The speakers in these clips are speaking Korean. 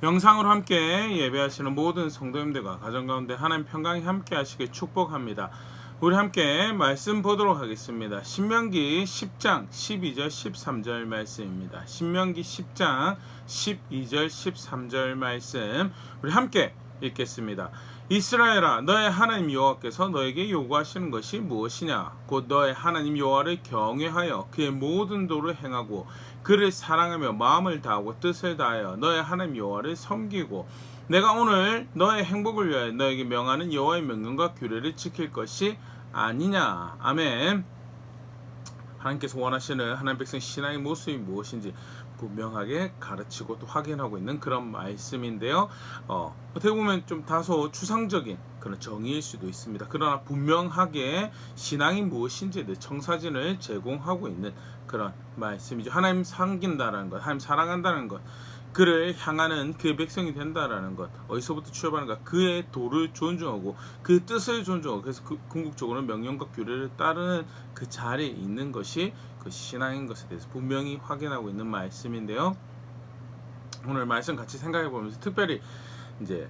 영상으로 함께 예배하시는 모든 성도님들과 가정 가운데 하나님 평강이 함께 하시길 축복합니다. 우리 함께 말씀 보도록 하겠습니다. 신명기 10장 12절 13절 말씀입니다. 신명기 10장 12절 13절 말씀 우리 함께 읽겠습니다. 이스라엘아, 너의 하나님 여호와께서 너에게 요구하시는 것이 무엇이냐? 곧 너의 하나님 여호와를 경외하여 그의 모든 도를 행하고 그를 사랑하며 마음을 다하고 뜻을 다하여 너의 하나님 여호와를 섬기고 내가 오늘 너의 행복을 위하여 너에게 명하는 여호와의 명령과 규례를 지킬 것이 아니냐. 아멘. 하나님께서 원하시는 하나님 백성 신앙의 모습이 무엇인지 분명하게 가르치고 또 확인하고 있는 그런 말씀인데요. 어떻게 보면 좀 다소 추상적인 그런 정의일 수도 있습니다. 그러나 분명하게 신앙이 무엇인지에 대해 청사진을 제공하고 있는 그런 말씀이죠. 하나님 섬긴다라는 것, 하나님 사랑한다는 것, 그를 향하는 그의 백성이 된다라는 것, 어디서부터 출발하는가? 그의 도를 존중하고 그의 뜻을 존중하고, 그래서 궁극적으로 명령과 규례를 따르는 그 자리에 있는 것이 그 신앙인 것에 대해서 분명히 확인하고 있는 말씀인데요. 오늘 말씀 같이 생각해 보면서 특별히 이제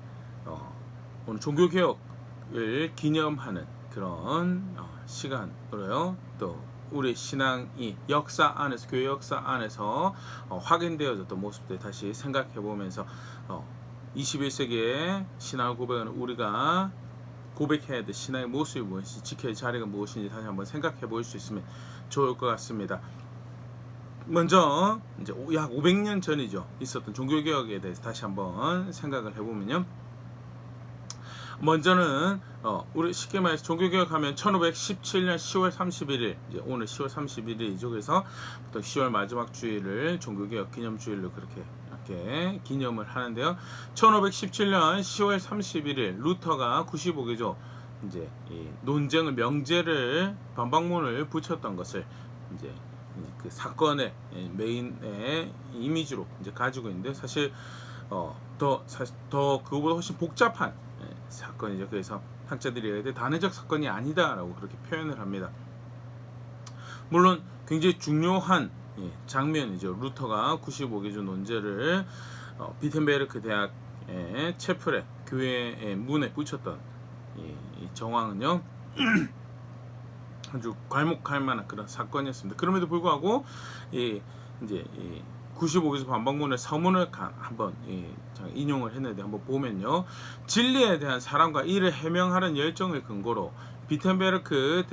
오늘 종교개혁을 기념하는 그런 시간으로요. 또 우리 신앙이 역사 안에서, 교회 역사 안에서 확인되어졌던 모습들 다시 생각해 보면서 21세기의 신앙을 고백하는 우리가 고백해야 될 신앙의 모습이 무엇인지, 지켜야 할 자리가 무엇인지 다시 한번 생각해 볼 수 있으면 좋을 것 같습니다. 먼저 이제 약 500년 전이죠. 있었던 종교개혁에 대해서 다시 한번 생각을 해보면요. 먼저는 우리 쉽게 말해서 종교개혁하면 1517년 10월 31일, 이제 오늘 10월 31일이죠. 그래서 또 10월 마지막 주일을 종교개혁 기념주일로 그렇게 이렇게 기념을 하는데요. 1517년 10월 31일 루터가 95개조 이제 이 논쟁을, 명제를, 반박문을 붙였던 것을 이제 그 사건의 메인의 이미지로 이제 가지고 있는데, 사실 더 그거보다 훨씬 복잡한 사건이죠. 그래서 학자들이 단회적 사건이 아니다라고 그렇게 표현을 합니다. 물론 굉장히 중요한 장면이죠. 루터가 95개조 논제를 비텐베르크 대학의 채플에, 교회의 문에 붙였던 이 정황은요 아주 괄목할 만한 그런 사건이었습니다. 그럼에도 불구하고 이제 95개조 반박문의 서문을 한번 인용을 했는데, 한번 보면요, 진리에 대한 사랑과 이를 해명하는 열정을 근거로 비텐베르크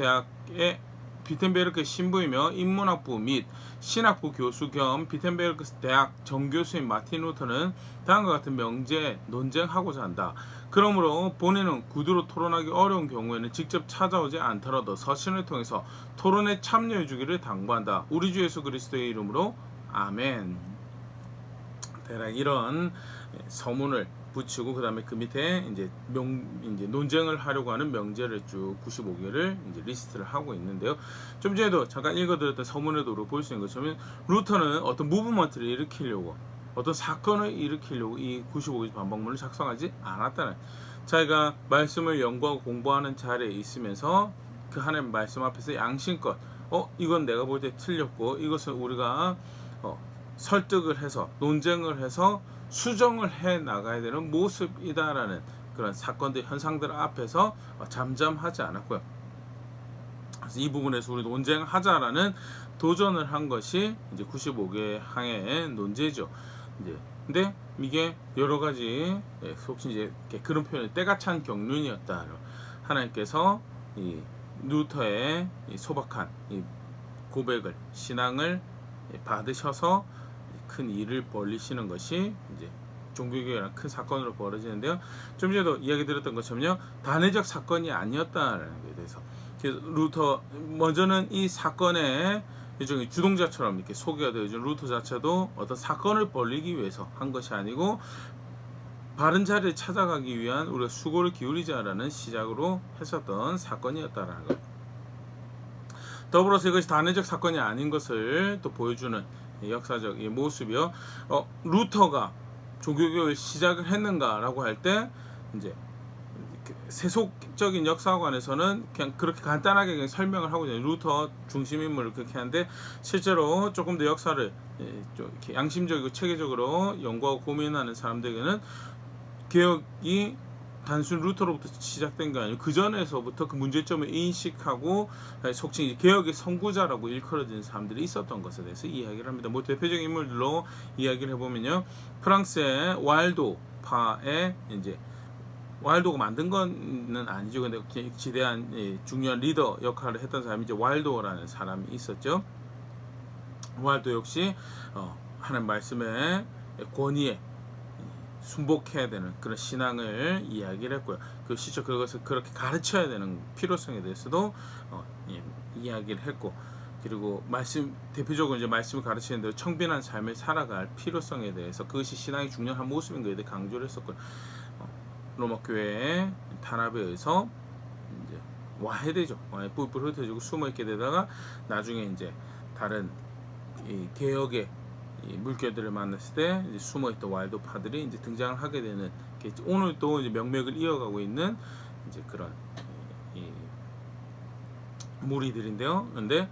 신부이며 인문학부 및 신학부 교수 겸 비텐베르크 대학 정교수인 마틴 루터는 다음과 같은 명제에 논쟁하고자 한다. 그러므로 본인은 구두로 토론하기 어려운 경우에는 직접 찾아오지 않더라도 서신을 통해서 토론에 참여해 주기를 당부한다. 우리 주 예수 그리스도의 이름으로 아멘. 대략 이런 서문을 붙이고, 그 다음에 그 밑에 이제 논쟁을 하려고 하는 명제를 쭉 95개를 이제 리스트를 하고 있는데요. 좀 전에도 잠깐 읽어드렸던 서문에도 볼 수 있는 것처럼 루터는 어떤 무브먼트를 일으키려고, 어떤 사건을 일으키려고 이 95개조 반박문을 작성하지 않았다는, 자기가 말씀을 연구하고 공부하는 자리에 있으면서 그 하나님 말씀 앞에서 양심껏 이건 내가 볼 때 틀렸고 이것은 우리가 설득을 해서, 논쟁을 해서 수정을 해 나가야 되는 모습이다라는 그런 사건들, 현상들 앞에서 잠잠하지 않았고요. 그래서 이 부분에서 우리 논쟁하자라는 도전을 한 것이 이제 95개 항의 논제죠. 근데 이게 여러 가지 혹시 이제 그런 표현을 때가 찬 경륜이었다. 하나님께서 이 루터의 소박한 이 고백을, 신앙을 받으셔서 큰 일을 벌리시는 것이 이제 종교개혁이라는 큰 사건으로 벌어지는데요. 좀 전에도 이야기 드렸던 것처럼요, 단회적 사건이 아니었다라는 것에 대해서, 루터 먼저는 이 사건의 일종의 주동자처럼 이렇게 소개가 되어진 루터 자체도 어떤 사건을 벌리기 위해서 한 것이 아니고 바른 자리를 찾아가기 위한 우리가 수고를 기울이자라는 시작으로 했었던 사건이었다라는 것. 더불어서 이것이 단회적 사건이 아닌 것을 또 보여주는 역사적 이 모습이요. 루터가 종교개혁을 시작을 했는가라고 할 때 이제 세속적인 역사관에서는 그냥 그렇게 간단하게 그냥 설명을 하고 있잖아요. 루터 중심 인물을 그렇게 하는데 실제로 조금 더 역사를 좀 이렇게 양심적이고 체계적으로 연구하고 고민하는 사람들에게는 개혁이 단순 루터로부터 시작된 게 아니고 그 전에서부터 그 문제점을 인식하고 속칭 이제 개혁의 선구자라고 일컬어지는 사람들이 있었던 것에 대해서 이야기를 합니다. 뭐 대표적인 인물들로 이야기를 해보면요, 프랑스의 와일도파의 이제 와일도가 만든 거는 아니죠. 근데 지대한 중요한 리더 역할을 했던 사람이 이제 와일도라는 사람이 있었죠. 와일도 역시 하나님 말씀의 권위에 순복해야 되는 그런 신앙을 이야기를 했고요. 그 실제 그것을 그렇게 가르쳐야 되는 필요성에 대해서도 이야기를 했고, 그리고 대표적으로 이제 말씀을 가르치는 대로 청빈한 삶을 살아갈 필요성에 대해서 그것이 신앙의 중요한 모습인 것에 대해 강조를 했었고요. 로마 교회의 탄압에 의해서 이제 와해되죠. 뿔뿔 흩어지고 숨어 있게 되다가 나중에 이제 다른 개혁의 물결들을 만났을 때 이제 숨어있던 와일드파들이 이제 등장을 하게 되는, 오늘 또 이제 명맥을 이어가고 있는 이제 그런 무리들인데요. 그런데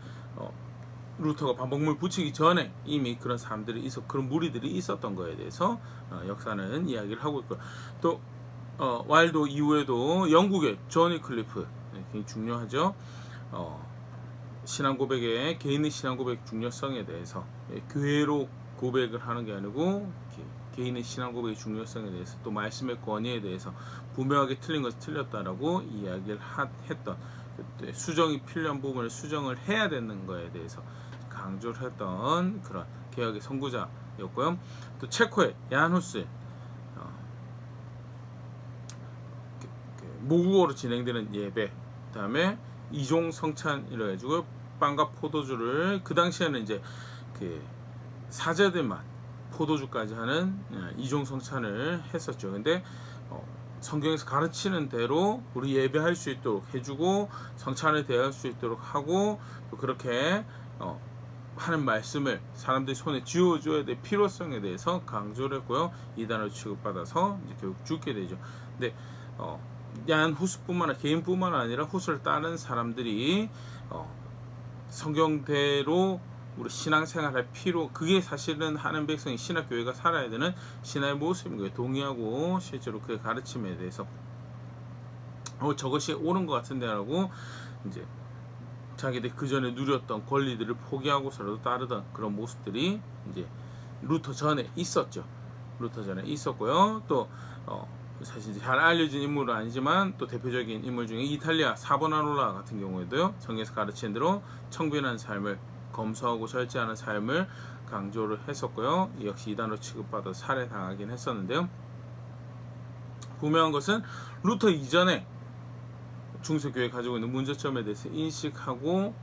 루터가 반복물 붙이기 전에 이미 그런 사람들이 그런 무리들이 있었던 거에 대해서 역사는 이야기를 하고 있고, 또 와일도 이후에도 영국의 존 위클리프 굉장히 중요하죠. 신앙 고백의 개인의 신앙 고백 중요성에 대해서 교회로 고백을 하는 게 아니고 개인의 신앙 고백의 중요성에 대해서 또 말씀의 권위에 대해서 분명하게 틀린 것은 틀렸다라고 이야기를 했던, 수정이 필요한 부분을 수정을 해야 되는 거에 대해서 강조를 했던 그런 개혁의 선구자였고요. 또 체코의 야한 후스, 모국어로 진행되는 예배, 그다음에 이종 성찬이라 가지고 빵과 포도주를 그 당시에는 이제 그 사제들만 포도주까지 하는 이종 성찬을 했었죠. 근데 성경에서 가르치는 대로 우리 예배할 수 있도록 해주고 성찬을 대할 수 있도록 하고, 또 그렇게 하는 말씀을 사람들이 손에 쥐어줘야 될 필요성에 대해서 강조를 했고요. 이단으로 취급받아서 이제 결국 죽게 되죠. 근데 야한 후스뿐만 아니라 개인뿐만 아니라 후스를 따른 사람들이 성경대로 우리 신앙생활할 그게 사실은 하는 백성이 신학교회가 살아야 되는 신앙의 모습인 거예요. 동의하고 실제로 그 가르침에 대해서 저것이 옳은 것 같은데라고 이제 자기들 그 전에 누렸던 권리들을 포기하고서라도 따르던 그런 모습들이 이제 루터 전에 있었죠. 루터 전에 있었고요. 또 사실 잘 알려진 인물은 아니지만 또 대표적인 인물 중에 이탈리아 사보나로라 같은 경우에도요, 성경에서 가르치는 대로 청빈한 삶을, 검소하고 절제하는 삶을 강조를 했었고요. 역시 이단으로 취급받아 살해당하긴 했었는데요. 분명한 것은 루터 이전에 중세교회가 가지고 있는 문제점에 대해서 인식하고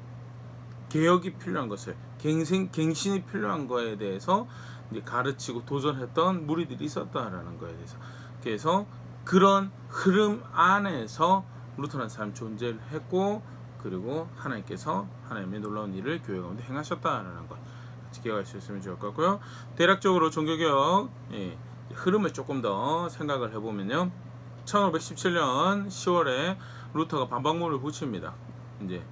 개혁이 필요한 것을, 갱신이 필요한 거에 대해서 이제 가르치고 도전했던 무리들이 있었다라는 거에 대해서, 그래서 그런 흐름 안에서 루터라는 사람이 존재를 했고, 그리고 하나님께서 하나님의 놀라운 일을 교회 가운데 행하셨다라는 것 같이 기억할 수 있으면 좋을 것 같고요. 대략적으로 종교개혁 흐름을 조금 더 생각을 해보면요, 1517년 10월에 루터가 반박문을 붙입니다. 이제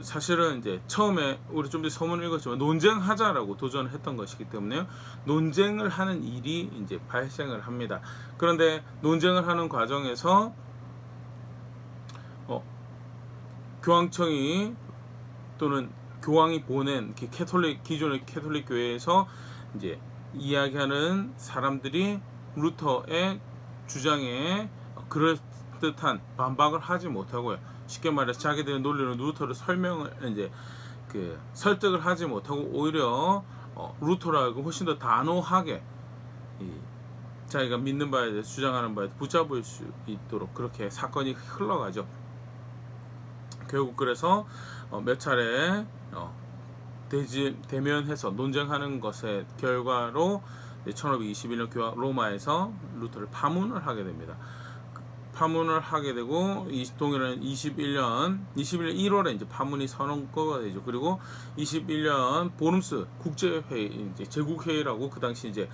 사실은 이제 처음에 우리 좀 전에 서문을 읽었지만 논쟁하자라고 도전을 했던 것이기 때문에 논쟁을 하는 일이 이제 발생을 합니다. 그런데 논쟁을 하는 과정에서 교황청이 또는 교황이 보낸 기존의 캐톨릭 교회에서 이제 이야기하는 사람들이 루터의 주장에 그럴듯한 반박을 하지 못하고요. 쉽게 말해서 자기들의 논리로 루터를 설득을 하지 못하고 오히려 루터라고 훨씬 더 단호하게 자기가 믿는 바에 대해 주장하는 바에 붙잡을 수 있도록 그렇게 사건이 흘러가죠. 결국 그래서 몇 차례 대면해서 논쟁하는 것의 결과로 1521년 로마에서 루터를 파문을 하게 됩니다. 파문을 하게 되고 동일한 21년 1월에 이제 파문이 선언가 되죠. 그리고 21년 보름스 국제회의, 이제 제국회의라고 그 당시 이제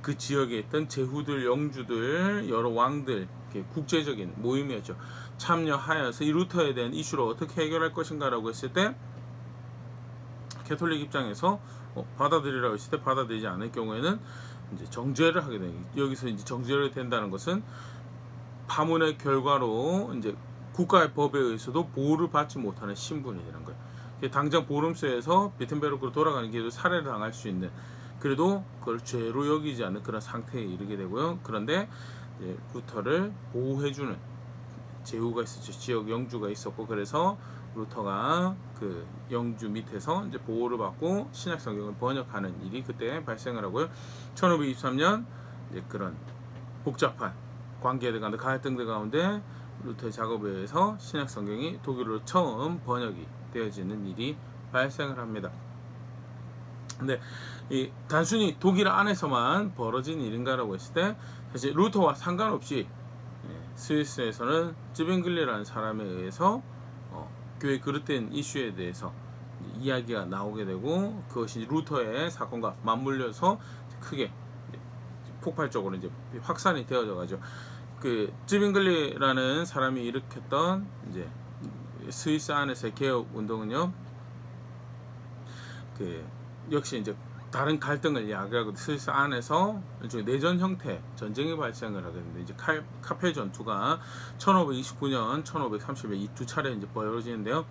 그 지역에 있던 제후들, 영주들, 여러 왕들, 국제적인 모임이었죠. 참여하여서 이 루터에 대한 이슈를 어떻게 해결할 것인가라고 했을 때 캐톨릭 입장에서 받아들이라고 했을 때 받아들이지 않을 경우에는 이제 정죄를 하게 되는, 여기서 이제 정죄를 된다는 것은 파문의 결과로 이제 국가의 법에 의해서도 보호를 받지 못하는 신분이 되는 거예요. 당장 보름스에서 비텐베르크로 돌아가는 길에도 살해를 당할 수 있는, 그래도 그걸 죄로 여기지 않는 그런 상태에 이르게 되고요. 그런데 이제 루터를 보호해주는 제후가 있었죠. 지역 영주가 있었고, 그래서 루터가 그 영주 밑에서 이제 보호를 받고 신약 성경을 번역하는 일이 그때 발생을 하고요. 1523년 이제 그런 복잡한 관계들 가운데, 갈등들 가운데 루터의 작업에 의해서 신약 성경이 독일어로 처음 번역이 되어지는 일이 발생을 합니다. 근데 이 단순히 독일 안에서만 벌어진 일인가라고 했을 때 사실 루터와 상관없이 스위스에서는 쯔빙글리라는 사람에 의해서 교회 그릇된 이슈에 대해서 이야기가 나오게 되고, 그것이 루터의 사건과 맞물려서 크게 폭발적으로 이제 확산이 되어져 가죠. 그 쯔빙글리라는 사람이 일으켰던 이제 스위스 안에서의 개혁 운동은요, 그 역시 이제 다른 갈등을 야기하고 스위스 안에서 일종의 내전 형태 전쟁이 발생을 하게 됩니다. 이제 카페 전투가 1529년, 1530년 이 두 차례 이제 벌어지는데요.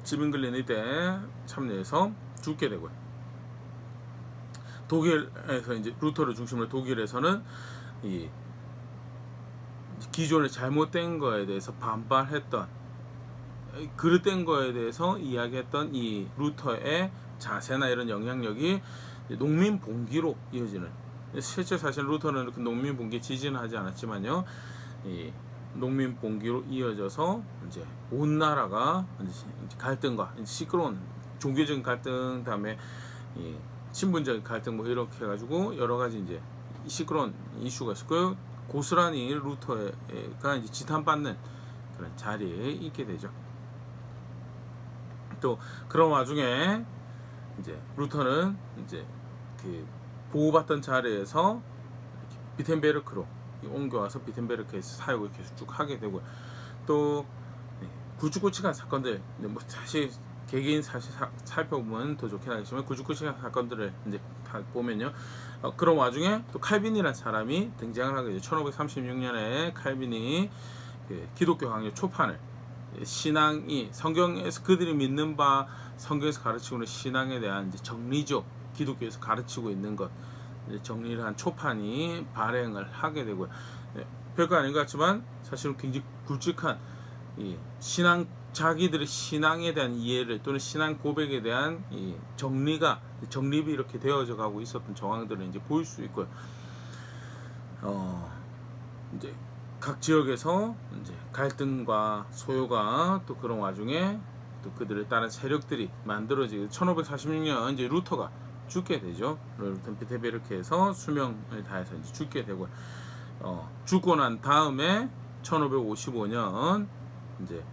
쯔빙글리는 이때 참여해서 죽게 되고요. 독일에서 이제 루터를 중심으로 독일에서는 이 기존의 잘못된 거에 대해서 반발했던, 그릇된 거에 대해서 이야기했던 이 루터의 자세나 이런 영향력이 농민 봉기로 이어지는, 실제 사실 루터는 그 농민 봉기 지지는 하지 않았지만요, 이 농민 봉기로 이어져서 이제 온 나라가 이제 갈등과 시끄러운 종교적인 갈등, 다음에 이 신분적인 갈등 뭐 이렇게 해가지고 여러 가지 이제 시끄러운 이슈가 있었고요. 고스란히 루터가 이제 지탄받는 그런 자리에 있게 되죠. 또 그런 와중에 이제 루터는 이제 그 보호받던 자리에서 비텐베르크로 옮겨와서 비텐베르크에서 사역을 계속 쭉 하게 되고, 또 굵직굵직한 사건들, 뭐 사실 개개인 사실 살펴보면 더 좋긴 하겠지만 굵직굵직한 사건들을 이제 다 보면요, 그런 와중에 또 칼빈이라는 사람이 등장을 하게 되죠. 1536년에 칼빈이 그 기독교 강요 초판을, 신앙이 성경에서 그들이 믿는 바 성경에서 가르치고 있는 신앙에 대한 이제 정리적 기독교에서 가르치고 있는 것, 정리를 한 초판이 발행을 하게 되고요. 별거 아닌 것 같지만 사실은 굉장히 굵직한 이 신앙, 자기들의 신앙에 대한 이해를 또는 신앙 고백에 대한 이 정립이 이렇게 되어져 가고 있었던 정황들을 이제 볼 수 있고요. 이제 각 지역에서 이제 갈등과 소요가 또 그런 와중에 또 그들의 다른 세력들이 만들어지고 1546년 이제 루터가 죽게 되죠. 루터 비텐베르크에서 수명을 다해서 이제 죽게 되고, 죽고 난 다음에 1555년 이제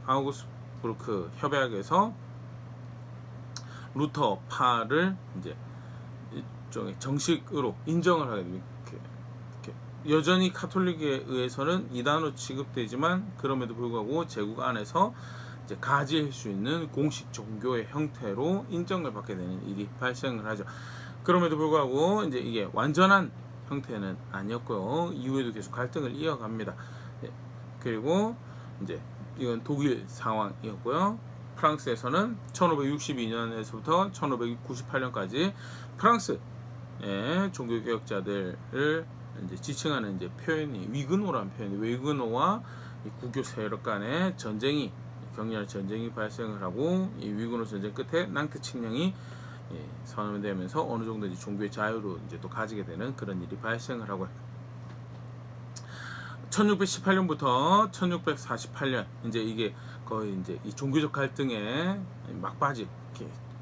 아우구스부르크 협약에서 루터파를 이제 일종의 정식으로 인정을 하게 됩니다. 여전히 카톨릭에 의해서는 이단으로 취급되지만 그럼에도 불구하고 제국 안에서 이제 가질 수 있는 공식 종교의 형태로 인정을 받게 되는 일이 발생을 하죠. 그럼에도 불구하고 이제 이게 완전한 형태는 아니었고요. 이후에도 계속 갈등을 이어갑니다. 그리고 이제 이건 독일 상황이었고요. 프랑스에서는 1562년에서부터 1598년까지 프랑스의 종교개혁자들을 이제 지칭하는 이제 표현이 위그노라는 표현이, 위그노와 국교 세력 간의 전쟁이, 격렬한 전쟁이 발생을 하고, 이 위그노 전쟁 끝에 낭트 칙령이 선언되면서 어느 정도 이제 종교의 자유로 이제 또 가지게 되는 그런 일이 발생을 하고요. 1618년부터 1648년 이제 이게 거의 이제 이 종교적 갈등에 막바지,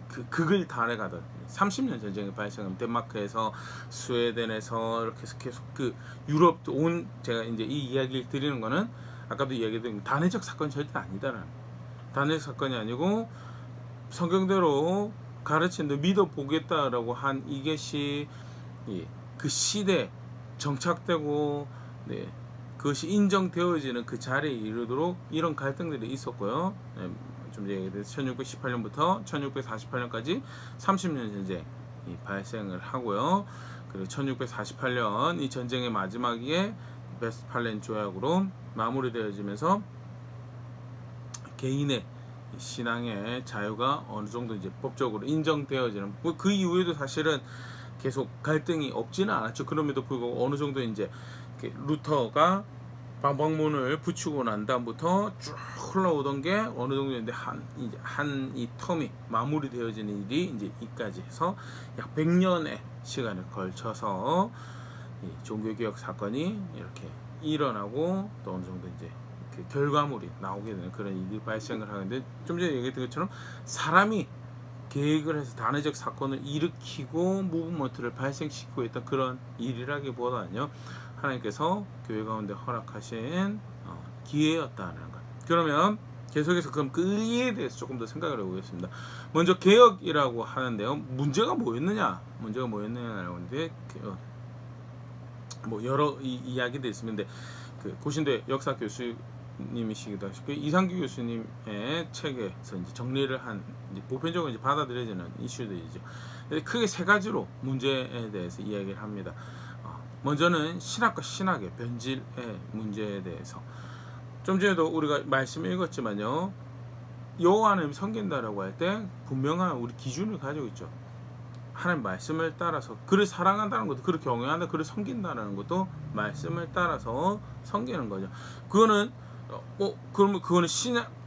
그 극을 달해가던 30년 전쟁이 발생하면 덴마크에서 스웨덴에서 이렇게 해서 계속 그 유럽 온, 제가 이제 이 이야기를 드리는 거는 아까도 이야기했던 단회적 사건이 절대 아니다라는, 단회적 사건이 아니고 성경대로 가르친 데 믿어 보겠다라고 한 이것이 그 시대에 정착되고 그것이 인정되어지는 그 자리에 이르도록 이런 갈등들이 있었고요. 좀 얘기해서 1618년부터 1648년까지 30년 전쟁이 발생을 하고요. 그리고 1648년 이 전쟁의 마지막에 베스팔렌 조약으로 마무리되어지면서 개인의 신앙의 자유가 어느 정도 이제 법적으로 인정되어지는, 그 이후에도 사실은 계속 갈등이 없지는 않았죠. 그럼에도 불구하고 어느 정도 이제 루터가 방방문을 붙이고 난 다음부터 쭉 흘러오던 게 어느 정도 이제 한 이 텀이 마무리되어지는 일이 이제 이까지 해서 약 100년의 시간을 걸쳐서 이 종교개혁 사건이 이렇게 일어나고 또 어느 정도 이제 그 결과물이 나오게 되는 그런 일이 발생을 하는데, 좀 전에 얘기했던 것처럼 사람이 계획을 해서 단회적 사건을 일으키고 무브먼트를 발생시키고 있던 그런 일이라기보다는요, 하나님께서 교회 가운데 허락하신 기회였다는 것. 그러면 계속해서 그럼 그 의의에 대해서 조금 더 생각을 해보겠습니다. 먼저 개혁이라고 하는데요, 문제가 뭐였느냐라고 하는데 뭐 여러 이야기들이 있습니다. 그 고신대 역사 교수님이시기도 하시고 이상규 교수님의 책에서 이제 정리를 한 이제 보편적으로 이제 받아들여지는 이슈들이죠. 크게 세 가지로 문제에 대해서 이야기를 합니다. 먼저는 신학과 신학의 변질의 문제에 대해서, 좀 전에도 우리가 말씀 읽었지만요, 여호와 하나님 섬긴다라고 할 때 분명한 우리 기준을 가지고 있죠. 하나님 말씀을 따라서 그를 사랑한다는 것도, 그를 경외한다, 그를 섬긴다는 것도 말씀을 따라서 섬기는 거죠. 그거는 그러면 그거는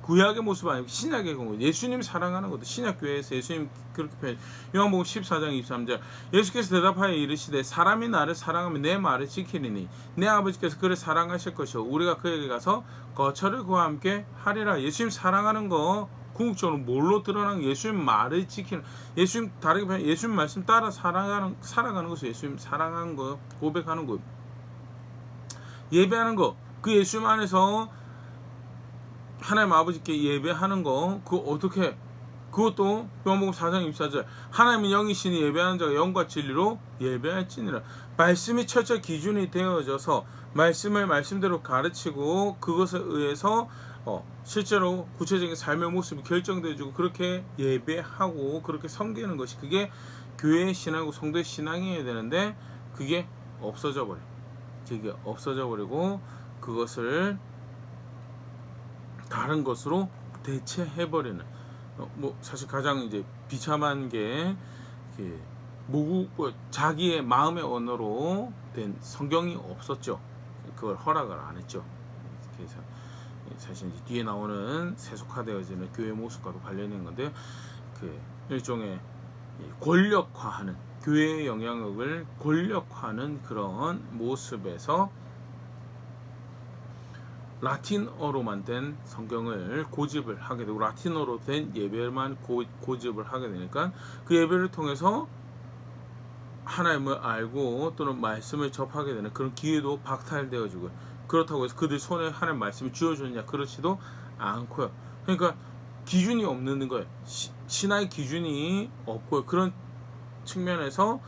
구약의 모습 아니고 신약의 경우, 예수님 사랑하는 것도 신약교회에서 예수님 그렇게 표현. 요한복음 14장 23절, 예수께서 대답하여 이르시되 사람이 나를 사랑하면 내 말을 지키리니 내 아버지께서 그를 사랑하실 것이요 우리가 그에게 가서 거처를 그와 함께 하리라. 예수님 사랑하는 거 궁극적으로 뭘로 드러나는, 예수님 말을 지키는, 예수님 다르게 표현, 예수님 말씀 따라 살아가는 것을 예수님 사랑하는 거, 고백하는 거, 예배하는 거, 그 예수님 안에서 하나님 아버지께 예배하는 거, 그것도 요한복음 4장 24절, 하나님은 영이시니 예배하는 자가 영과 진리로 예배할지니라. 말씀이 철저히 기준이 되어져서 말씀을 말씀대로 가르치고 그것에 의해서 실제로 구체적인 삶의 모습이 결정되어지고 그렇게 예배하고 그렇게 섬기는 것이, 그게 교회의 신앙이고 성도의 신앙이어야 되는데 그게 없어져 버리고 그것을 다른 것으로 대체해버리는, 사실 가장 이제 비참한 게 자기의 마음의 언어로 된 성경이 없었죠. 그걸 허락을 안 했죠. 그래서 사실 이제 뒤에 나오는 세속화되어지는 교회 모습과도 관련이 있는 건데요. 그 일종의 권력화하는, 교회의 영향력을 권력화하는 그런 모습에서 라틴어로만 된 성경을 고집을 하게 되고 라틴어로 된 예배만 고집을 하게 되니까 그 예배를 통해서 하나님을 알고 또는 말씀을 접하게 되는 그런 기회도 박탈되어지고, 그렇다고 해서 그들 손에 하나님 말씀이 쥐어졌냐, 그렇지도 않고요. 그러니까 기준이 없는 거예요. 신앙의 기준이 없고요. 그런 측면에서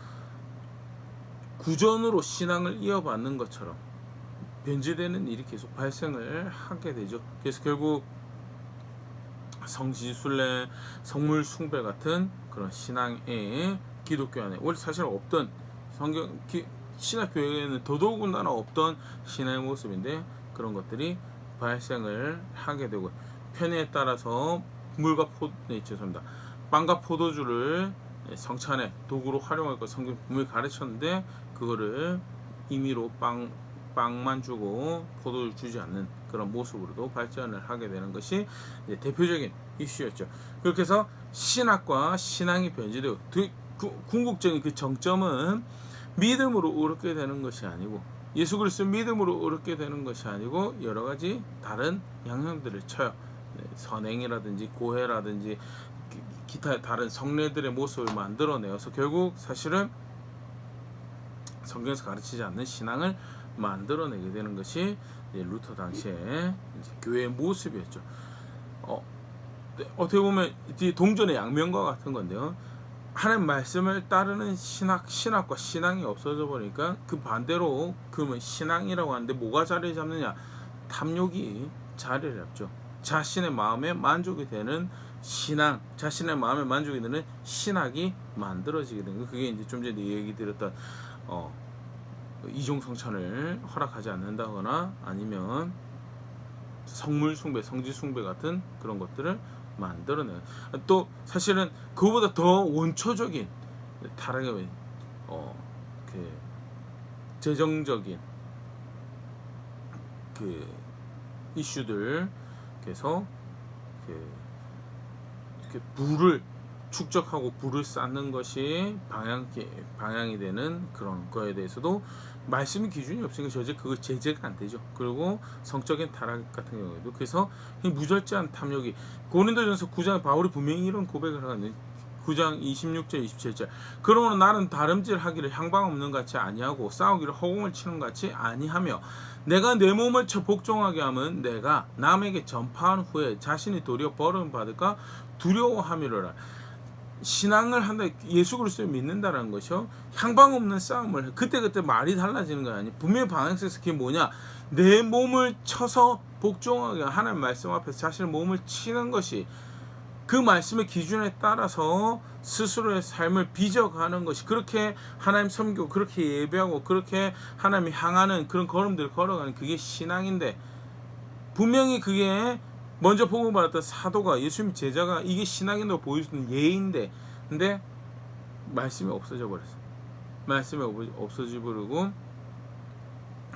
구전으로 신앙을 이어받는 것처럼 변질되는 일이 계속 발생을 하게 되죠. 그래서 결국 성지순례, 성물 숭배 같은 그런 신앙의 기독교 안에 원래 사실 없던 신학교회에는 더더군다나 없던 신앙의 모습인데 그런 것들이 발생을 하게 되고, 편의에 따라서 빵과 포도주를 성찬의 도구로 활용할 것 성경 분명히 가르쳤는데 그거를 임의로 빵만 주고 포도를 주지 않는 그런 모습으로도 발전을 하게 되는 것이 이제 대표적인 이슈였죠. 그렇게 해서 신학과 신앙이 변질되고, 궁극적인 그 정점은 믿음으로 얻게 되는 것이 아니고, 예수 그리스도 믿음으로 얻게 되는 것이 아니고 여러 가지 다른 양형들을 쳐요. 선행이라든지 고해라든지 기타 다른 성례들의 모습을 만들어내어서 결국 사실은 성경에서 가르치지 않는 신앙을 만들어내게 되는 것이 루터 당시에 교회의 모습이었죠. 어떻게 보면 동전의 양면과 같은 건데요. 하나님 말씀을 따르는 신학과 신앙이 없어져 버리니까 그 반대로 그러면 신앙이라고 하는데 뭐가 자리를 잡느냐? 탐욕이 자리를 잡죠. 자신의 마음에 만족이 되는 신앙, 자신의 마음에 만족이 되는 신학이 만들어지게 되는 거. 그게 이제 좀 전에 얘기 드렸던 이종성찬을 허락하지 않는다거나 아니면 성물 숭배, 성지 숭배 같은 그런 것들을 만들어내요. 또 사실은 그거보다 더 원초적인 타락의 그 재정적인 그 이슈들, 그래서 그 불을 축적하고 불을 쌓는 것이 방향이 되는 그런 거에 대해서도 말씀의 기준이 없으니까 저제 그거 제재가 안 되죠. 그리고 성적인 타락 같은 경우에도 그래서 이 무절제한 탐욕이 고린도전서 9장에 바울이 분명히 이런 고백을 하거든요. 9장 26절 27절 그러므로 나는 다름질하기를 향방 없는 같이 아니하고 싸우기를 허공을 치는 같이 아니하며 내가 내 몸을 복종하게 하면 내가 남에게 전파한 후에 자신이 도리어 버림을 받을까 두려워함이로라. 신앙을 한다, 예수 그리스도를 믿는다는 것이요, 향방 없는 싸움을 해. 그때 말이 달라지는 거 아니에요. 분명히 방향성에서 그게 뭐냐, 내 몸을 쳐서 복종하게 하나님 말씀 앞에서 자신의 몸을 치는 것이 그 말씀의 기준에 따라서 스스로의 삶을 빚어가는 것이, 그렇게 하나님 섬기고 그렇게 예배하고 그렇게 하나님 향하는 그런 걸음들을 걸어가는 그게 신앙인데, 분명히 그게 먼저 복음받았던 사도가, 예수님 제자가 이게 신앙인으로 보일 수 있는 예인데, 근데 말씀이 없어져 버렸어요. 말씀이 없어져 버리고,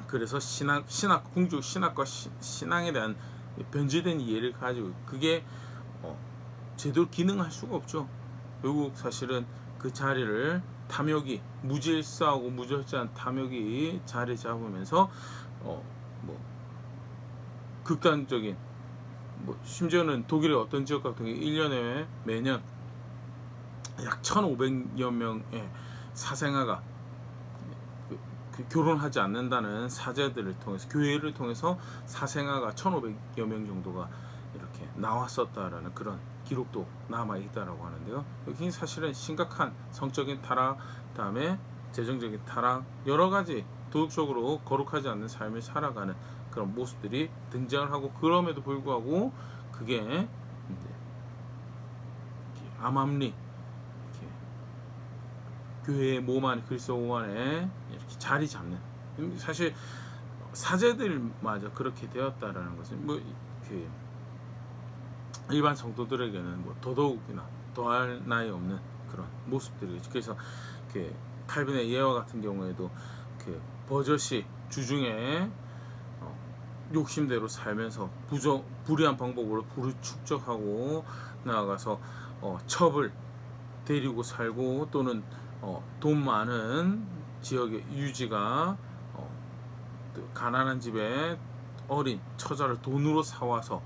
그래서 신학 궁중 신학과 신앙에 대한 변질된 이해를 가지고 그게 제대로 기능할 수가 없죠. 결국 사실은 그 자리를 탐욕이, 무질서하고 무절제한 탐욕이 자리 잡으면서 극단적인, 심지어는 독일의 어떤 지역 같은 경우 1년에 매년 약 1,500여 명의 사생아가 결혼하지 않는다는 사제들을 통해서, 교회를 통해서 사생아가 1,500여 명 정도가 이렇게 나왔었다라는 그런 기록도 남아 있다라고 하는데요. 여기 사실은 심각한 성적인 타락, 다음에 재정적인 타락, 여러 가지 도덕적으로 거룩하지 않는 삶을 살아가는 그런 모습들이 등장을 하고, 그럼에도 불구하고 그게 이제 암암리, 이렇게 교회의 몸 안에, 그리스도 몸 안에 이렇게 자리 잡는, 사실 사제들마저 그렇게 되었다라는 것은 일반 성도들에게는 더더욱이나 더할 나위 없는 그런 모습들이죠. 그래서 칼빈의 예화 같은 경우에도 버젓이 주중에 욕심대로 살면서 불의한 방법으로 불을 축적하고 나아가서 첩을 데리고 살고, 또는 돈 많은 지역의 유지가 가난한 집에 어린 처자를 돈으로 사와서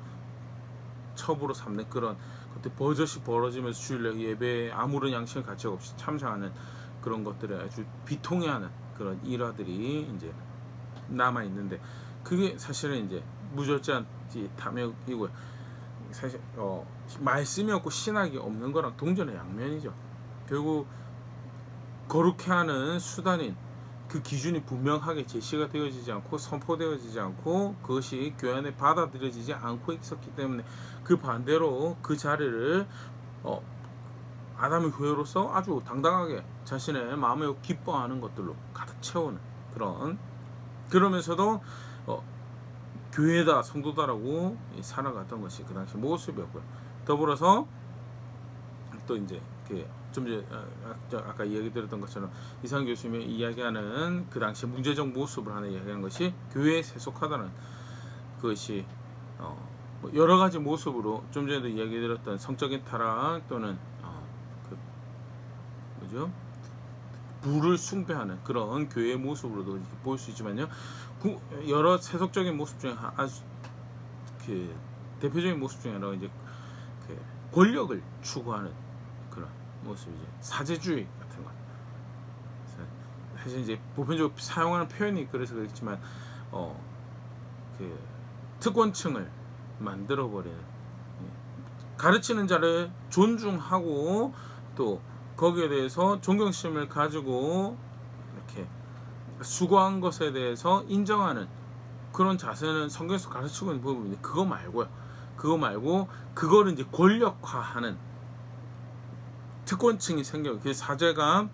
첩으로 삼는 그런, 그때 버젓이 벌어지면서 주일날 예배에 아무런 양심의 가치가 없이 참여하는 그런 것들에 아주 비통해하는 그런 일화들이 이제 남아 있는데, 그게 사실은 이제 무절제한 탐욕이고요. 사실 말씀이 없고 신학이 없는 거랑 동전의 양면이죠. 결국 거룩해 하는 수단인 그 기준이 분명하게 제시가 되어지지 않고 선포되어지지 않고 그것이 교회 안에 받아들여지지 않고 있었기 때문에, 그 반대로 그 자리를 아담의 교회로서 아주 당당하게 자신의 마음에 기뻐하는 것들로 가득 채우는 그러면서도 교회다, 성도다라고 살아갔던 것이 그 당시 모습이었고요. 더불어서 또 이제 좀 전에 아까 이야기 드렸던 것처럼 이상현 교수님이 이야기하는 그 당시 문제적 모습을 하나 이야기하는 것이 교회에 세속하다는 것이 여러 가지 모습으로 좀 전에도 이야기 드렸던 성적인 타락, 또는 불을 숭배하는 그런 교회의 모습으로도 볼 수 있지만요, 여러 세속적인 모습 중에 아주 대표적인 모습 중에 하나가 이제 권력을 추구하는 그런 모습이죠. 사제주의 같은 것. 사실 이제 보편적으로 사용하는 표현이 그래서 그렇지만 특권층을 만들어 버리는, 가르치는 자를 존중하고 또 거기에 대해서 존경심을 가지고 이렇게 수고한 것에 대해서 인정하는 그런 자세는 성경에서 가르치고 있는 부분인데, 그거 말고 그거를 이제 권력화하는 특권층이 생겨요. 그 사제가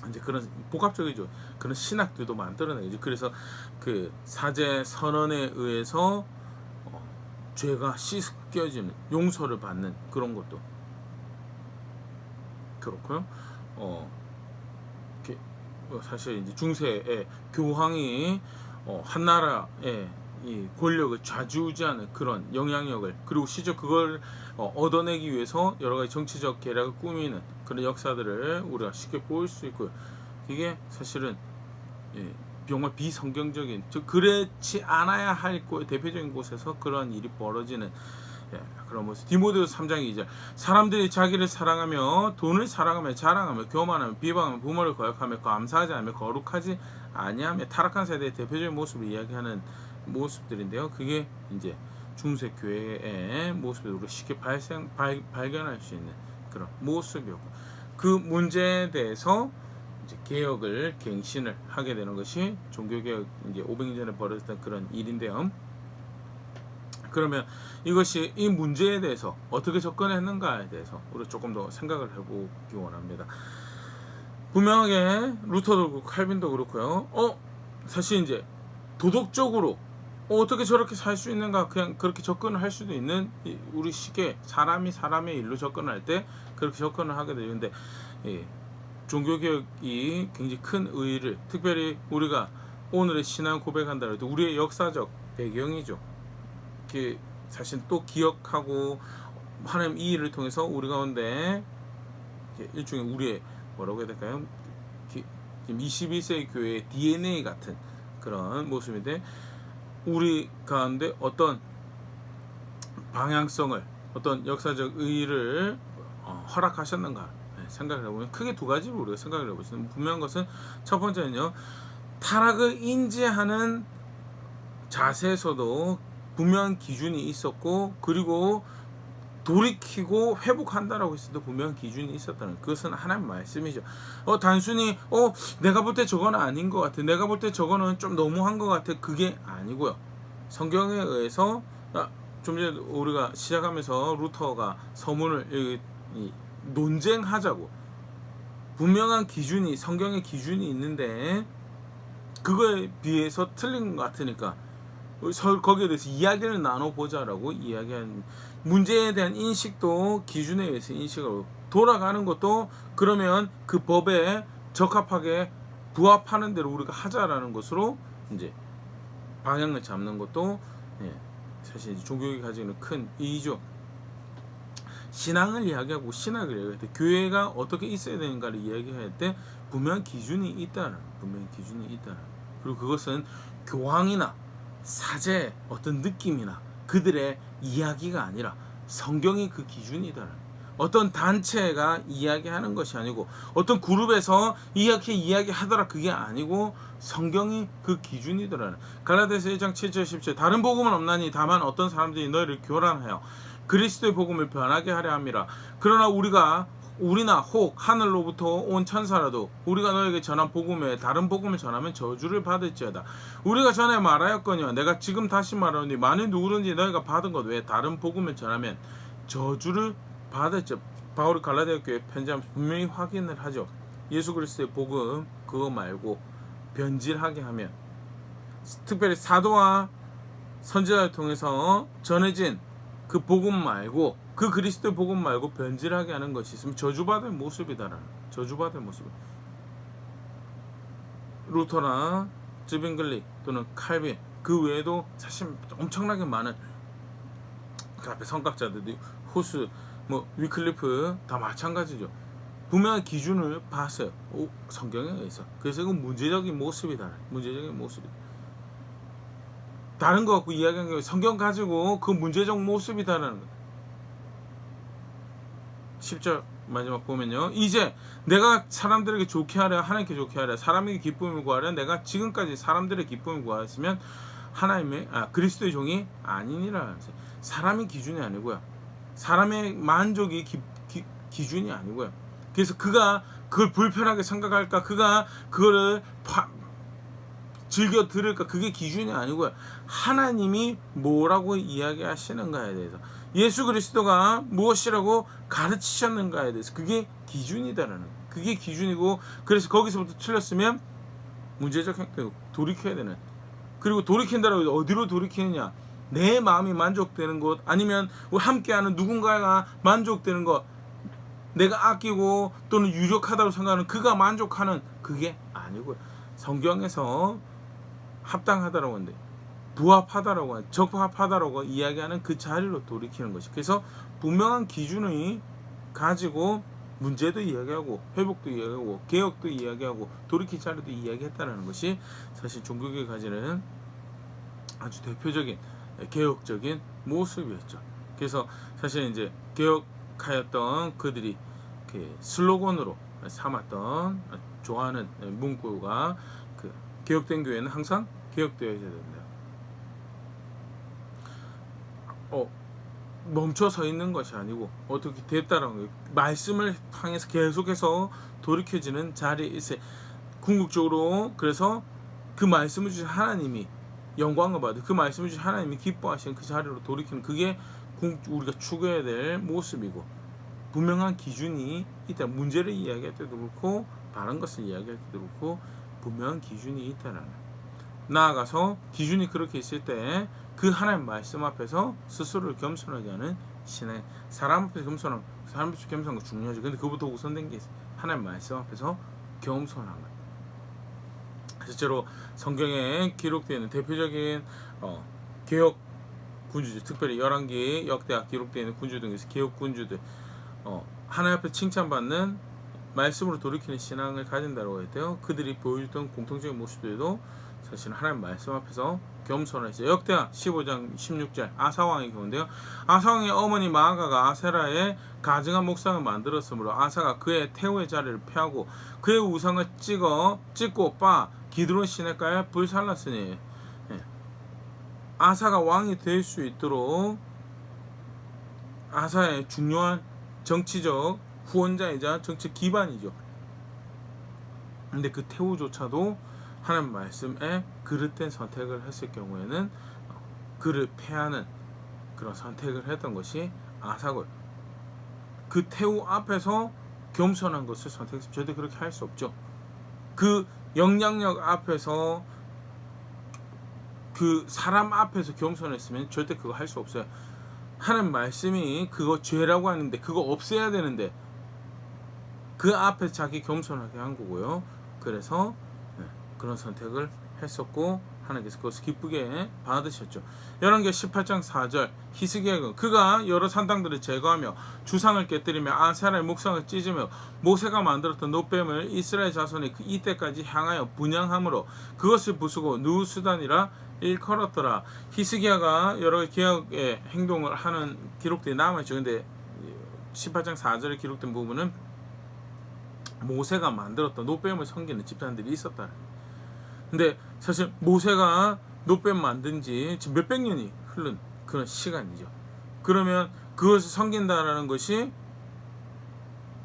이제 그런 복합적이죠. 그런 신학들도 만들어내죠. 그래서 그 사제 선언에 의해서 죄가 씻겨지는, 용서를 받는 그런 것도 그렇고요. 사실 이제 중세의 교황이 한 나라의 이 권력을 좌지우지하는 그런 영향력을, 그리고 실제 그걸 얻어내기 위해서 여러 가지 정치적 계략을 꾸미는 그런 역사들을 우리가 쉽게 보일 수 있고요. 이게 사실은 정말 비성경적인, 즉 그렇지 않아야 할 대표적인 곳에서 그런 일이 벌어지는 그런 모습. 디모데후서 3장 2절, 사람들이 자기를 사랑하며 돈을 사랑하며 자랑하며 교만하며 비방하며 부모를 거역하며 감사하지 않으며 거룩하지 아니하며 타락한 세대의 대표적인 모습을 이야기하는 모습들인데요. 그게 이제 중세 교회의 모습을 우리가 쉽게 발견할 수 있는 그런 모습이었고, 그 문제에 대해서 이제 개혁을 갱신을 하게 되는 것이 종교개혁, 이제 500년 전에 벌어졌던 그런 일인데요. 그러면 이것이 이 문제에 대해서 어떻게 접근했는가에 대해서 우리 조금 더 생각을 해보기 원합니다. 분명하게 루터도 그렇고 칼빈도 그렇고요. 사실 이제 도덕적으로 어떻게 저렇게 살 수 있는가, 그냥 그렇게 접근을 할 수도 있는, 우리 시기에 사람이 사람의 일로 접근할 때 그렇게 접근을 하게 되는데, 종교개혁이 굉장히 큰 의의를, 특별히 우리가 오늘의 신앙 고백한다 해도 우리의 역사적 배경이죠. 사실 또 기억하고 하나님 이 일을 통해서 우리 가운데 일종의 우리의 뭐라고 해야 될까요? 지금 21세기 교회의 DNA 같은 그런 모습인데, 우리 가운데 어떤 방향성을, 어떤 역사적 의의를 허락하셨는가 생각을 해보면 크게 두 가지로 우리가 생각을 해볼 수 있는 분명한 것은, 첫 번째는요, 타락을 인지하는 자세에서도 분명한 기준이 있었고, 그리고 돌이키고 회복한다라고 했을 때 분명한 기준이 있었다는, 그것은 하나님 말씀이죠. 단순히 내가 볼 때 저거는 아닌 것 같아, 내가 볼 때 저거는 좀 너무한 것 같아, 그게 아니고요. 성경에 의해서 좀 전에 우리가 시작하면서 루터가 서문을 논쟁하자고, 분명한 기준이, 성경의 기준이 있는데 그거에 비해서 틀린 것 같으니까 거기에 대해서 이야기를 나눠보자라고 이야기한, 문제에 대한 인식도 기준에 의해서 인식하고 돌아가는 것도 그러면 그 법에 적합하게 부합하는 대로 우리가 하자라는 것으로 이제 방향을 잡는 것도 사실 이제 종교가 가지고 있는 큰 이유죠. 신앙을 이야기하고 신학을 이야기할 때, 교회가 어떻게 있어야 되는가를 이야기할 때 분명한 기준이 있다는, 그리고 그것은 교황이나 사제의 어떤 느낌이나 그들의 이야기가 아니라 성경이 그 기준이다라는, 어떤 단체가 이야기하는 것이 아니고 어떤 그룹에서 이렇게 이야기하더라, 그게 아니고 성경이 그 기준이더라는. 갈라디아서 1장 7절 10절, 다른 복음은 없나니 다만 어떤 사람들이 너희를 교란하여 그리스도의 복음을 변하게 하려 함이라. 그러나 우리나 혹 하늘로부터 온 천사라도 우리가 너에게 전한 복음에 다른 복음을 전하면 저주를 받을지어다. 우리가 전에 말하였거니와 내가 지금 다시 말하노니, 만일 누구든지 너희가 받은 것 외에 다른 복음을 전하면 저주를 받을지. 바울이 갈라디아 교회에 편지하면서 분명히 확인을 하죠. 예수 그리스도의 복음 그거 말고 변질하게 하면, 특별히 사도와 선지자를 통해서 전해진 그 복음 말고, 그 그리스도의 복음 말고 변질하게 하는 것이 있으면 저주받을 모습이다라는, 저주받을 모습. 루터나 즈빙글리 또는 칼빈, 그 외에도 사실 엄청나게 많은 그 앞에 성각자들이, 호스, 위클리프 다 마찬가지죠. 분명한 기준을 봤어요. 성경에 의해서. 그래서 이건 문제적인 모습이다. 문제적인 모습이다. 다른 거 갖고 이야기한 게 성경 가지고 그 문제적 모습이다라는 거. 10절 마지막 보면요, 이제 내가 사람들에게 좋게 하려, 하나님께 좋게 하려, 사람에게 기쁨을 구하려 내가 지금까지 사람들의 기쁨을 구하였으면 하나님의 그리스도의 종이 아니니라. 사람이 기준이 아니고요, 사람의 만족이 기준이 아니고요. 그래서 그가 그걸 불편하게 생각할까, 그가 그거를 즐겨 들을까, 그게 기준이 아니고요. 하나님이 뭐라고 이야기하시는가에 대해서, 예수 그리스도가 무엇이라고 가르치셨는가에 대해서, 그게 기준이다라는 거예요. 그게 기준이고, 그래서 거기서부터 틀렸으면 문제적 행동, 돌이켜야 되는. 그리고 돌이킨다라고 어디로 돌이키느냐? 내 마음이 만족되는 곳, 아니면 함께하는 누군가가 만족되는 것, 내가 아끼고 또는 유력하다고 생각하는 그가 만족하는, 그게 아니고요. 성경에서 합당하다라고 하는데, 부합하다라고 하는, 적합하다라고 이야기하는 그 자리로 돌이키는 것이. 그래서 분명한 기준을 가지고 문제도 이야기하고, 회복도 이야기하고, 개혁도 이야기하고, 돌이킬 자리도 이야기했다는 것이 사실 종교계가 가지는 아주 대표적인 개혁적인 모습이었죠. 그래서 사실 이제 개혁하였던 그들이 그 슬로건으로 삼았던, 좋아하는 문구가, 그 개혁된 교회는 항상 개혁되어야 된다. 멈춰 서 있는 것이 아니고 어떻게 됐다라는 거예요. 말씀을 향해서 계속해서 돌이켜지는 자리에 있어요. 궁극적으로 그래서 그 말씀을 주신 하나님이 영광을 받을, 그 말씀을 주신 하나님이 기뻐하시는 그 자리로 돌이키는, 그게 우리가 추구해야 될 모습이고, 분명한 기준이 있다. 문제를 이야기할 때도 그렇고 바른 것을 이야기할 때도 그렇고 분명한 기준이 있다는, 나아가서 기준이 그렇게 있을 때 그 하나님 말씀 앞에서 스스로를 겸손하게 하는 신앙. 사람 앞에서 겸손한, 사람 앞에서 겸손한 거 중요하죠. 근데 그보다 우선된 게 하나님 말씀 앞에서 겸손한 것. 실제로 성경에 기록되어 있는 대표적인 개혁 군주들, 특별히 열왕기 역대하 기록되어 있는 군주들 중에서 개혁 군주들, 하나님 앞에 칭찬받는 말씀으로 돌이키는 신앙을 가진다고 했대요. 그들이 보여줬던 공통적인 모습들도 사실 하나님 말씀 앞에서 겸손했어요. 역대하 15장 16절 아사왕의 경우인데요. 아사왕의 어머니 마아가가 아세라의 가증한 목상을 만들었으므로 아사가 그의 태우의 자리를 펴고 그의 우상을 찍고 빠 기드론 시내가에 불살랐으니, 아사가 왕이 될 수 있도록 아사의 중요한 정치적 후원자이자 정치 기반이죠. 근데 그 태우조차도 하나님 말씀에 그릇된 선택을 했을 경우에는 그를 패하는 그런 선택을 했던 것이 아사고요. 그 태우 앞에서 겸손한 것을 선택했으면 절대 그렇게 할 수 없죠. 그 영향력 앞에서, 그 사람 앞에서 겸손했으면 절대 그거 할 수 없어요. 하나님 말씀이 그거 죄라고 하는데 그거 없애야 되는데 그 앞에 자기 겸손하게 한 거고요. 그래서 그런 선택을 했었고 하나님께서 그것을 기쁘게 받으셨죠. 열왕기 18장 4절 히스기야가 그가 여러 산당들을 제거하며 주상을 깨뜨리며 아세라의 목상을 찢으며 모세가 만들었던 놋뱀을 이스라엘 자손이 이때까지 향하여 분향함으로 그것을 부수고 누수단이라 일컬었더라. 히스기야가 여러 개혁의 행동을 하는 기록들이 남아있죠. 근데 18장 4절에 기록된 부분은 모세가 만들었던 놋뱀을 섬기는 집단들이 있었다. 근데 사실 모세가 놋뱀 만든 지 지금 몇백 년이 흐른 그런 시간이죠. 그러면 그것을 섬긴다라는 것이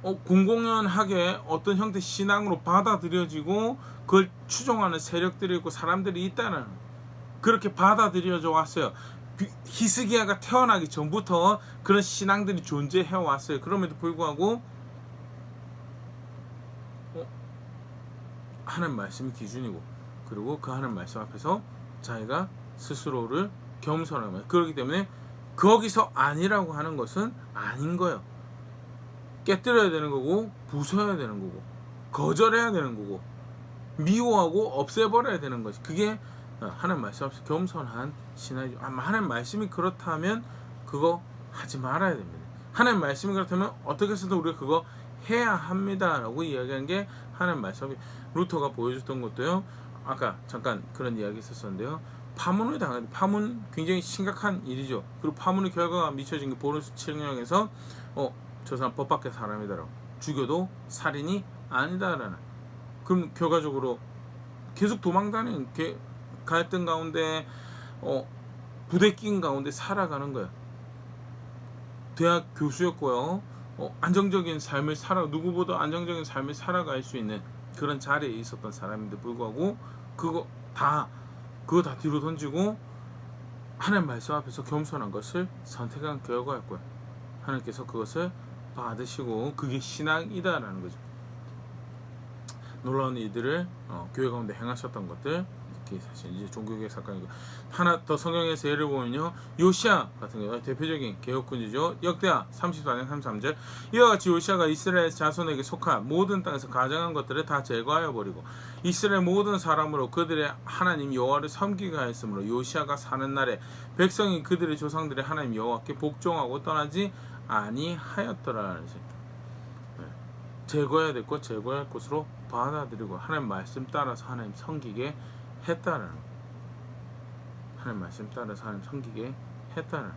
공공연하게 어떤 형태의 신앙으로 받아들여지고 그걸 추종하는 세력들이 있고 사람들이 있다는, 그렇게 받아들여져 왔어요. 히스기야가 태어나기 전부터 그런 신앙들이 존재해 왔어요. 그럼에도 불구하고 하나님 말씀이 기준이고, 그리고 그 하나님 말씀 앞에서 자기가 스스로를 겸손하는 거예요. 그렇기 때문에 거기서 아니라고 하는 것은 아닌 거예요. 깨뜨려야 되는 거고, 부숴야 되는 거고, 거절해야 되는 거고, 미워하고 없애버려야 되는 것이, 그게 하나님 말씀 앞에서 겸손한 신앙이죠. 하나님 말씀이 그렇다면 그거 하지 말아야 됩니다. 하나님 말씀이 그렇다면 어떻게 해서든 우리가 그거 해야 합니다라고 이야기하는 게 하나님 말씀이, 루터가 보여줬던 것도요. 아까 잠깐 그런 이야기 있었었는데요. 파문을 당한, 파문 굉장히 심각한 일이죠. 그리고 파문의 결과가 미쳐진 게 보르스 칠령에서 저 사람 법 밖의 사람이다라고, 죽여도 살인이 아니다라는. 그럼 결과적으로 계속 도망다니는 갈등 가운데 부대낀 가운데 살아가는 거예요. 대학 교수였고요. 안정적인 삶을 누구보다 안정적인 삶을 살아갈 수 있는 그런 자리에 있었던 사람인데 불구하고 그거 다 뒤로 던지고 하나님 말씀 앞에서 겸손한 것을 선택한 결과였고요. 하나님께서 그것을 받으시고 그게 신앙이다라는 거죠. 놀라운 일들을 교회 가운데 행하셨던 것들, 이게 사실 이제 종교개혁 사건이고, 하나 더 성경에서 예를 보면요, 요시야 같은 경우 대표적인 개혁군주죠. 역대하 34장 33절, 이와 같이 요시야가 이스라엘 자손에게 속한 모든 땅에서 가증한 것들을 다 제거하여 버리고 이스라엘 모든 사람으로 그들의 하나님 여호와를 섬기게 하였으므로 요시야가 사는 날에 백성이 그들의 조상들의 하나님 여호와께 복종하고 떠나지 아니하였더라. 제거해야 될 것 제거할 것으로 받아들이고 하나님 말씀 따라서 하나님 섬기게 했다는, 하나님 말씀 따라서 하나님 섬기게 했다는,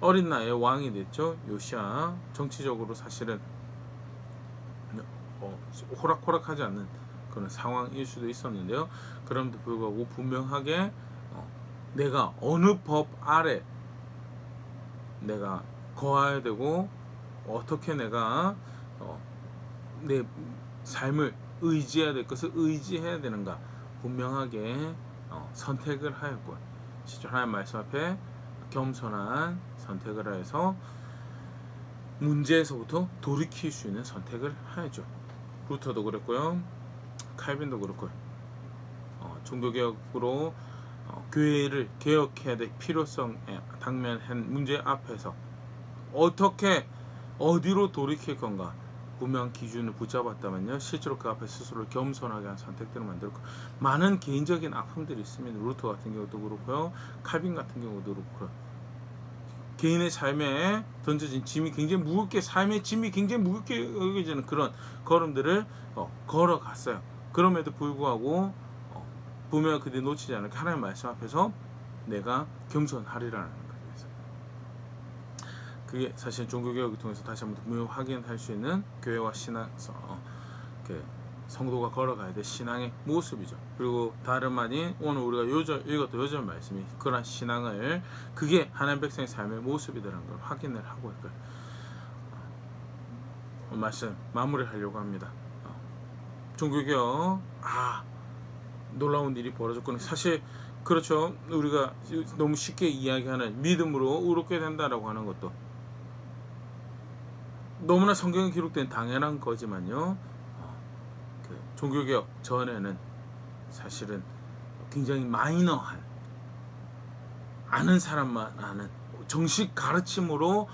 어린 나이에 왕이 됐죠. 요시야. 정치적으로 사실은 호락호락하지 않는 그런 상황일 수도 있었는데요. 그럼에도 불구하고 분명하게 내가 어느 법 아래 내가 거해야 되고 어떻게 내가 내 삶을 의지해야 될 것을 의지해야 되는가 분명하게 선택을 하였고, 진짜 하나님 말씀 앞에 겸손한 선택을 하여서 문제에서부터 돌이킬 수 있는 선택을 하였죠. 루터도 그랬고요, 칼빈도 그렇고요. 종교개혁으로 교회를 개혁해야 될 필요성에 당면한 문제 앞에서 어디로 돌이킬 건가 분명한 기준을 붙잡았다면요, 실제로 그 앞에 스스로를 겸손하게 한 선택들을 만들고, 많은 개인적인 아픔들이 있습니다. 루터 같은 경우도 그렇고요, 칼빈 같은 경우도 그렇고요. 개인의 삶에 던져진 짐이 굉장히 무겁게, 삶의 짐이 굉장히 무겁게 여겨지는 그런 걸음들을 걸어갔어요. 그럼에도 불구하고 분명히 그들이 놓치지 않을게 하나님 말씀 앞에서 내가 겸손하리라는 거예요. 그게 사실 종교개혁을 통해서 다시 한번 분명히 확인할 수 있는 교회와 신앙, 성도가 걸어가야 될 신앙의 모습이죠. 그리고 다름 아닌 오늘 우리가 읽었던 요절 말씀이 그런 신앙을, 그게 하나님 백성의 삶의 모습이라는 걸 확인을 하고 있고요. 말씀 마무리하려고 합니다. 종교개혁, 놀라운 일이 벌어졌구나. 사실 그렇죠. 우리가 너무 쉽게 이야기하는 믿음으로 의롭게 된다라고 하는 것도 너무나 성경에 기록된 당연한 거지만요, 종교개혁 전에는 사실은 굉장히 마이너한, 아는 사람만 아는, 정식 가르침으로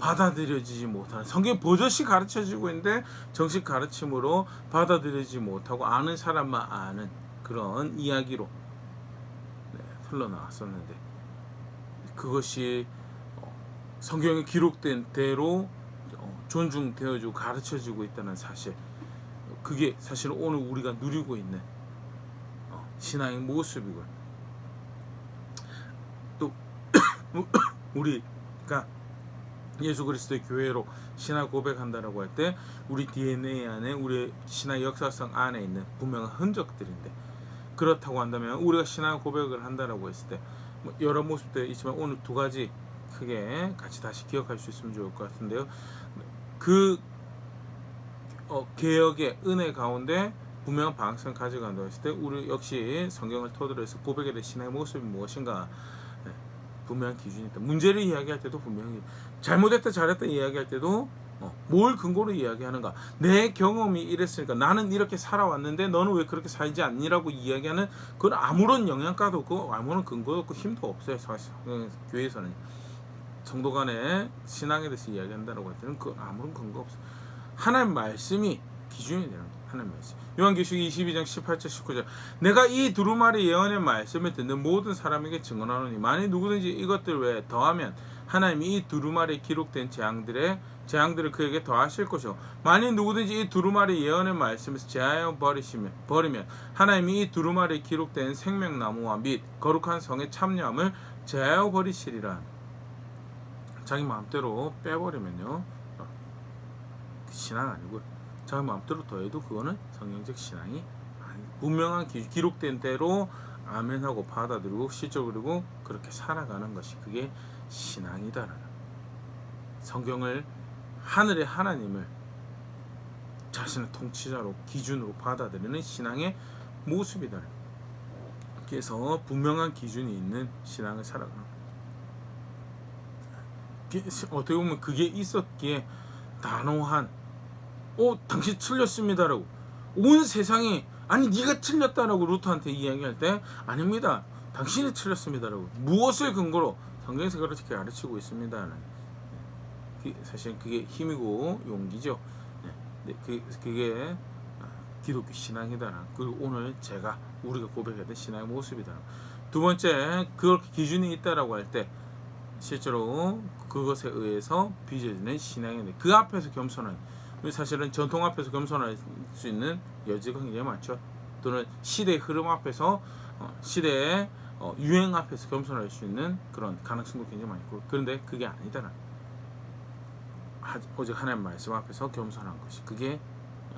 받아들여지지 못하는, 성경이 버젓이 가르쳐지고 있는데 정식 가르침으로 받아들여지지 못하고 아는 사람만 아는 그런 이야기로 흘러나왔었는데, 그것이 성경에 기록된 대로 존중되어지고 가르쳐지고 있다는 사실, 그게 사실 오늘 우리가 누리고 있는 신앙의 모습이고, 또 우리가 예수 그리스도의 교회로 신앙 고백한다라고 할 때 우리 DNA 안에, 우리의 신앙 역사성 안에 있는 분명한 흔적들인데, 그렇다고 한다면 우리가 신앙 고백을 한다라고 했을 때 여러 모습들이 있지만 오늘 두 가지 크게 같이 다시 기억할 수 있으면 좋을 것 같은데요. 그 개혁의 은혜 가운데 분명한 방향성을 가져간다고 했을 때 우리 역시 성경을 토대로 해서 고백에 대한 신앙의 모습이 무엇인가 분명한 기준이 있다. 문제를 이야기할 때도 분명히 잘못했다 잘했다 이야기할 때도 뭘 근거로 이야기하는가, 내 경험이 이랬으니까 나는 이렇게 살아왔는데 너는 왜 그렇게 살지 않니라고 이야기하는, 그건 아무런 영향가도 없고 아무런 근거도 없고 힘도 없어요. 사실 교회에서는 성도 간의 신앙에 대해서 이야기한다고 할 때는 그 아무런 근거 없어요. 하나님 말씀이 기준이 되는 거예요. 하나님 말씀. 요한계시록 22장 18절 19절, 내가 이 두루마리 예언의 말씀을 듣는 모든 사람에게 증언하노니 만일 누구든지 이것들 외에 더하면 하나님이 이 두루마리에 기록된 재앙들을 그에게 더하실 것이요, 만일 누구든지 이 두루마리 예언의 말씀에서 제하여 버리면 하나님이 이 두루마리에 기록된 생명나무와 및 거룩한 성의 참여함을 제하여 버리시리라. 자기 마음대로 빼버리면요, 신앙 아니고요. 자기 마음대로 더해도 그거는 성경적 신앙이 아니고, 분명한 기록된 대로 아멘하고 받아들이고 실적으로 그렇게 살아가는 것이 그게 신앙이다라는, 성경을 하늘의 하나님을 자신의 통치자로 기준으로 받아들이는 신앙의 모습이다. 그래서 분명한 기준이 있는 신앙을 살아가는, 어떻게 보면 그게 있었기에 단호한 당신 틀렸습니다라고 온 세상이 아니 네가 틀렸다라고 루트한테 이야기할 때 아닙니다, 당신이 틀렸습니다라고 무엇을 근거로 성경에서 그렇게 가르치고 있습니다. 사실 그게 힘이고 용기죠. 그게 기독교 신앙이다. 그리고 오늘 우리가 고백했던 신앙의 모습이다. 두 번째, 그렇게 기준이 있다라고 할 때 실제로 그것에 의해서 빚어지는 신앙인데 그 앞에서 겸손한, 사실은 전통 앞에서 겸손할 수 있는 여지가 굉장히 많죠. 또는 시대의 흐름 앞에서 시대의 유행 앞에서 겸손할 수 있는 그런 가능성도 굉장히 많이 있고, 그런데 그게 아니다. 오직 하나님 말씀 앞에서 겸손한 것이 그게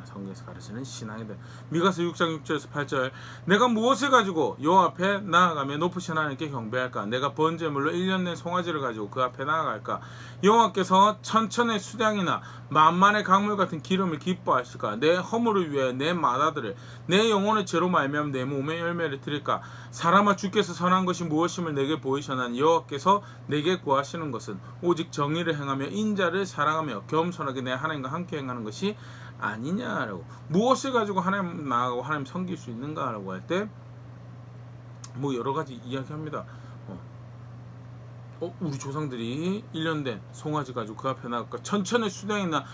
성경에서 가르치는 신앙이다. 미가서 6장 6절에서 8절, 내가 무엇을 가지고 여호와 앞에 나아가며 높으신 하나님께 경배할까? 내가 번제물로 1년 낸 송아지를 가지고 그 앞에 나아갈까? 여호와께서 천천의 수량이나 만만의 강물 같은 기름을 기뻐하실까? 내 허물을 위해 내 맏아들을 내 영혼의 죄로 말미암아 내 몸의 열매를 드릴까? 사람아, 주께서 선한 것이 무엇임을 내게 보이셨나니 여호와께서 내게 구하시는 것은 오직 정의를 행하며 인자를 사랑하며 겸손하게 내 하나님과 함께 행하는 것이 아니냐라고. 무엇을 가지고 하나님 나아가고 하나님 섬길 수 있는가라고 할 때 여러 가지 이야기합니다. 우리 조상들이 1년 된 송아지 가지고 그 앞에 나갈까? 천천의 수량이나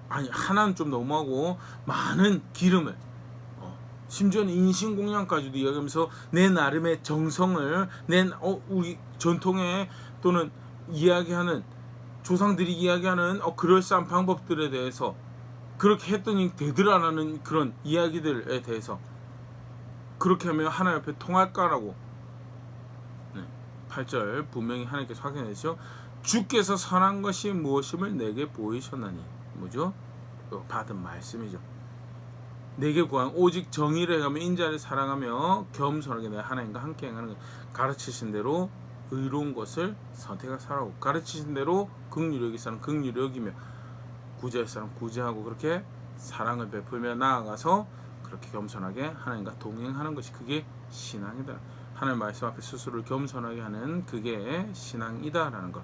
아니 하나는 좀 너무하고 많은 기름을, 심지어는 인신공양까지도 이야기하면서 내 나름의 정성을 우리 전통에 또는 이야기하는 조상들이 이야기하는 그럴싸한 방법들에 대해서 그렇게 했더니 되더라라는 그런 이야기들에 대해서 그렇게 하면 하나님 앞에 통할까라고 8절 분명히 하나님께서 확인해 주시죠. 주께서 선한 것이 무엇임을 내게 보이셨나니, 뭐죠? 받은 말씀이죠. 내게 구한 오직 정의를 행하며 인자를 사랑하며 겸손하게 내 하나님과 함께 행하는 것, 가르치신 대로 의로운 것을 선택하 살아오고 가르치신 대로 긍휼히 여길 사람 긍휼히 여기며 구제할 사람 구제하고 그렇게 사랑을 베풀며 나아가서 그렇게 겸손하게 하나님과 동행하는 것이 그게 신앙이다. 하나님 말씀 앞에 스스로를 겸손하게 하는 그게 신앙이다라는 것.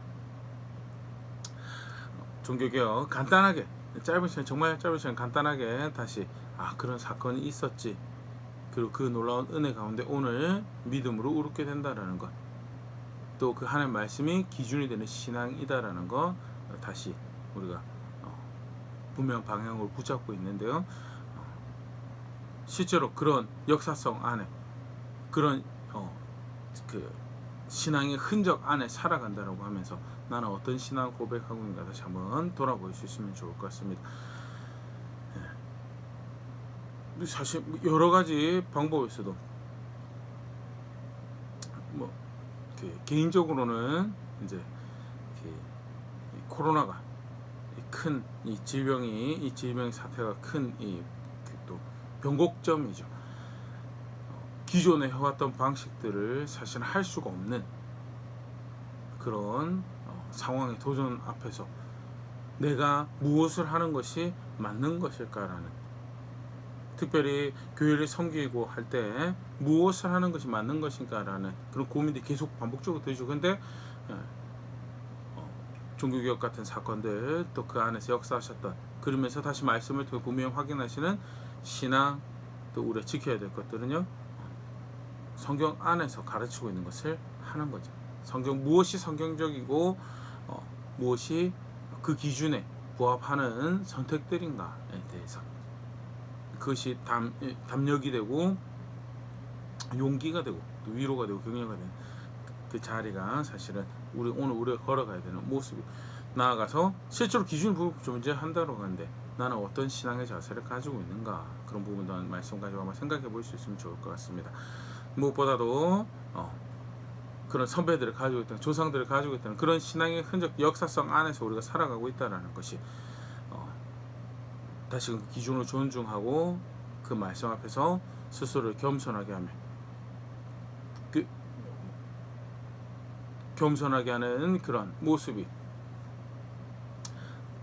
종교개혁 간단하게 짧은 시간, 정말 짧은 시간 간단하게 다시 그런 사건이 있었지, 그리고 그 놀라운 은혜 가운데 오늘 믿음으로 우르게 된다라는 것, 또 그 하나님 말씀이 기준이 되는 신앙이다라는 것 다시 우리가 분명 방향으로 붙잡고 있는데요. 실제로 그런 역사성 안에 그런 그 신앙의 흔적 안에 살아간다라고 하면서 나는 어떤 신앙 고백하고 있는가 다시 한번 돌아볼 수 있으면 좋을 것 같습니다. 사실 여러 가지 방법이 있어도 개인적으로는 이제 코로나가 큰 이 질병의 사태가 큰 또 변곡점이죠. 기존에 해왔던 방식들을 사실 할 수가 없는 그런 상황의 도전 앞에서 내가 무엇을 하는 것이 맞는 것일까라는, 특별히 교회를 섬기고 할 때 무엇을 하는 것이 맞는 것인가라는 그런 고민들이 계속 반복적으로 되죠. 근데 종교개혁 같은 사건들 또 그 안에서 역사하셨던, 그러면서 다시 말씀을 통해 분명히 확인하시는 신앙, 또 우리가 지켜야 될 것들은요, 성경 안에서 가르치고 있는 것을 하는 거죠. 무엇이 성경적이고 무엇이 그 기준에 부합하는 선택들인가에 대해서, 그것이 담력이 되고 용기가 되고 또 위로가 되고 격려가 되는 그 자리가 사실은 오늘 우리가 걸어가야 되는 모습이, 나아가서 실제로 기준이 존재한다고 하는데 나는 어떤 신앙의 자세를 가지고 있는가, 그런 부분도 말씀 가지고 한번 생각해 볼 수 있으면 좋을 것 같습니다. 무엇보다도 그런 선배들을 가지고 있다는, 조상들을 가지고 있다는 그런 신앙의 흔적, 역사성 안에서 우리가 살아가고 있다는 것이 다시금 기준을 존중하고 그 말씀 앞에서 스스로를 겸손하게 하며 겸손하게 하는 그런 모습이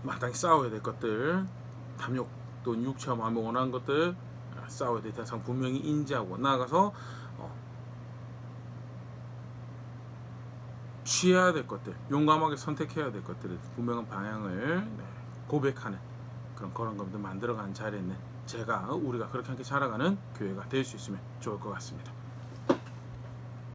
마땅히 싸워야 될 것들, 탐욕 또는 육체와 마음이 원하는 것들 싸워야 될 대상 분명히 인지하고 나아가서 취해야 될 것들, 용감하게 선택해야 될 것들에 분명한 방향을 고백하는 그런 것들 만들어가는 자리에 있는 제가 우리가 그렇게 함께 자라가는 교회가 될 수 있으면 좋을 것 같습니다.